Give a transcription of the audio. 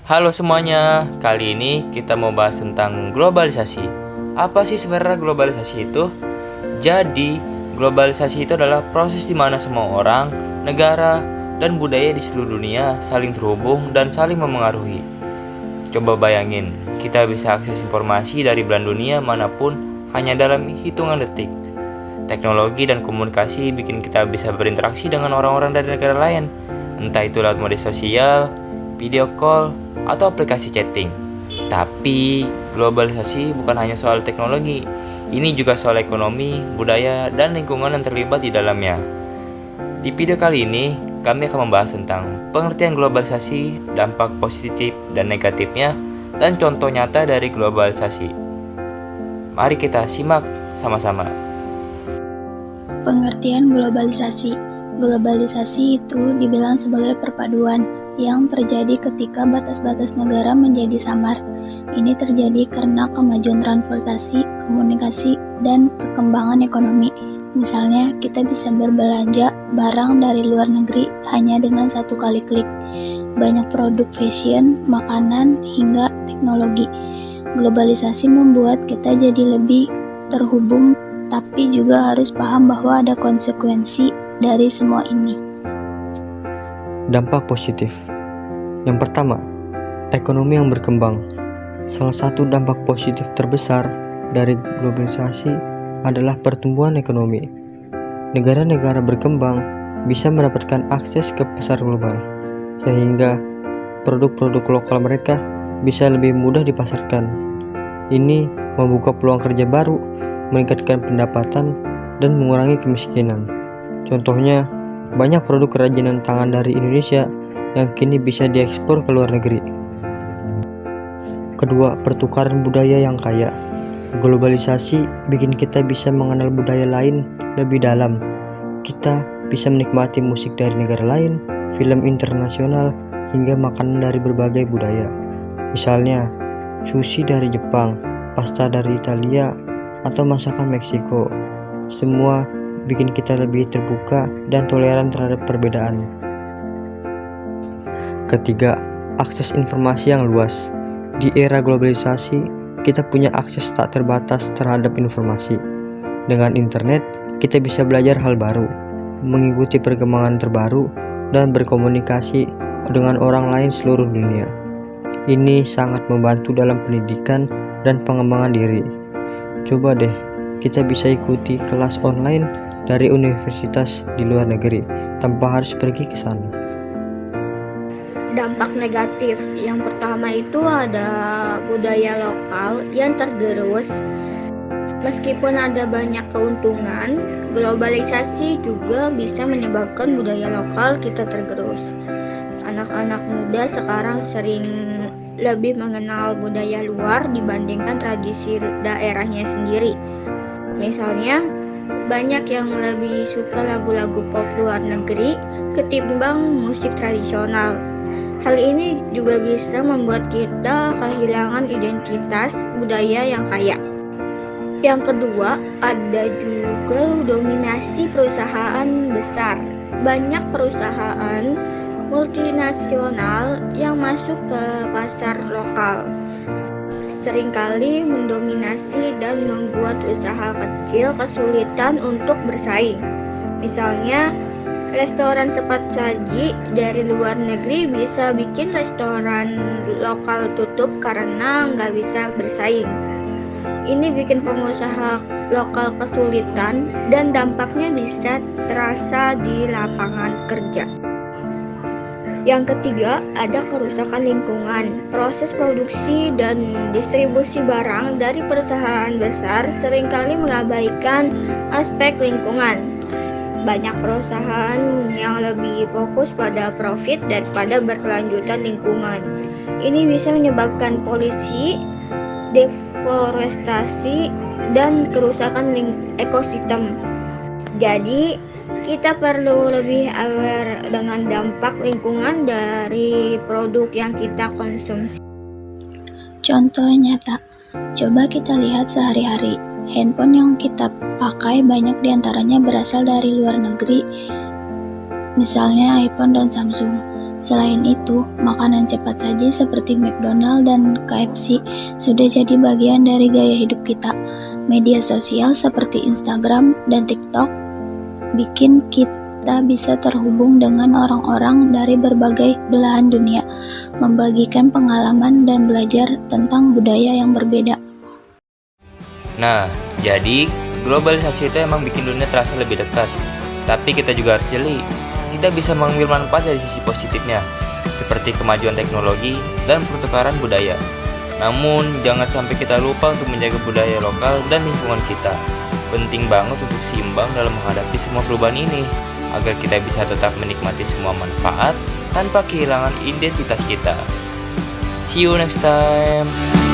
Halo semuanya, kali ini kita mau bahas tentang globalisasi. Apa sih sebenarnya globalisasi itu? Jadi, globalisasi itu adalah proses di mana semua orang, negara, dan budaya di seluruh dunia saling terhubung dan saling memengaruhi. Coba bayangin, kita bisa akses informasi dari belahan dunia manapun hanya dalam hitungan detik. Teknologi dan komunikasi bikin kita bisa berinteraksi dengan orang-orang dari negara lain, entah itu lewat media sosial, video call, atau aplikasi chatting. Tapi globalisasi bukan hanya soal teknologi, ini juga soal ekonomi, budaya, dan lingkungan yang terlibat di dalamnya. Di video kali ini, kami akan membahas tentang pengertian globalisasi, dampak positif dan negatifnya, dan contoh nyata dari globalisasi. Mari kita simak sama-sama. Pengertian globalisasi. Globalisasi itu dibilang sebagai perpaduan yang terjadi ketika batas-batas negara menjadi samar. Ini terjadi karena kemajuan transportasi, komunikasi, dan perkembangan ekonomi. Misalnya, kita bisa berbelanja barang dari luar negeri hanya dengan satu kali klik. Banyak produk fashion, makanan, hingga teknologi. Globalisasi membuat kita jadi lebih terhubung, tapi juga harus paham bahwa ada konsekuensi dari semua ini. Dampak positif. Yang pertama, ekonomi yang berkembang. Salah satu dampak positif terbesar dari globalisasi adalah pertumbuhan ekonomi. Negara-negara berkembang bisa mendapatkan akses ke pasar global, sehingga produk-produk lokal mereka bisa lebih mudah dipasarkan. Ini membuka peluang kerja baru, meningkatkan pendapatan, dan mengurangi kemiskinan. Contohnya, banyak produk kerajinan tangan dari Indonesia yang kini bisa diekspor ke luar negeri. Kedua, pertukaran budaya yang kaya. Globalisasi bikin kita bisa mengenal budaya lain lebih dalam. Kita bisa menikmati musik dari negara lain, film internasional, hingga makanan dari berbagai budaya. Misalnya, sushi dari Jepang, pasta dari Italia, atau masakan Meksiko. Semua bikin kita lebih terbuka dan toleran terhadap perbedaan. Ketiga, akses informasi yang luas. Di era globalisasi, kita punya akses tak terbatas terhadap informasi. Dengan internet, kita bisa belajar hal baru, mengikuti perkembangan terbaru, dan berkomunikasi dengan orang lain seluruh dunia. Ini sangat membantu dalam pendidikan dan pengembangan diri. Coba deh, kita bisa ikuti kelas online dari universitas di luar negeri tanpa harus pergi ke sana. Dampak negatif yang pertama itu ada budaya lokal yang tergerus. Meskipun ada banyak keuntungan, globalisasi juga bisa menyebabkan budaya lokal kita tergerus. Anak-anak muda sekarang sering lebih mengenal budaya luar dibandingkan tradisi daerahnya sendiri. Misalnya, banyak yang lebih suka lagu-lagu pop luar negeri ketimbang musik tradisional. Hal ini juga bisa membuat kita kehilangan identitas budaya yang kaya. Yang kedua, ada juga dominasi perusahaan besar. Banyak perusahaan multinasional yang masuk ke pasar lokal seringkali mendominasi dan membuat usaha kecil kesulitan untuk bersaing. Misalnya, restoran cepat saji dari luar negeri bisa bikin restoran lokal tutup karena nggak bisa bersaing. Ini bikin pengusaha lokal kesulitan dan dampaknya bisa terasa di lapangan kerja. Yang ketiga, ada kerusakan lingkungan. Proses produksi dan distribusi barang dari perusahaan besar seringkali mengabaikan aspek lingkungan. Banyak perusahaan yang lebih fokus pada profit daripada berkelanjutan lingkungan. Ini bisa menyebabkan polusi, deforestasi, dan kerusakan ekosistem. Jadi, kita perlu lebih aware dengan dampak lingkungan dari produk yang kita konsumsi. Contoh nyata, coba kita lihat sehari-hari. Handphone yang kita pakai banyak diantaranya berasal dari luar negeri, misalnya iPhone dan Samsung. Selain itu, makanan cepat saji seperti McDonald dan KFC sudah jadi bagian dari gaya hidup kita. Media sosial seperti Instagram dan TikTok bikin kita bisa terhubung dengan orang-orang dari berbagai belahan dunia, membagikan pengalaman dan belajar tentang budaya yang berbeda. Nah, jadi globalisasi itu emang bikin dunia terasa lebih dekat. Tapi kita juga harus jeli. Kita bisa mengambil manfaat dari sisi positifnya, seperti kemajuan teknologi dan pertukaran budaya. Namun, jangan sampai kita lupa untuk menjaga budaya lokal dan lingkungan kita. Penting banget untuk seimbang dalam menghadapi semua perubahan ini, agar kita bisa tetap menikmati semua manfaat tanpa kehilangan identitas kita. See you next time.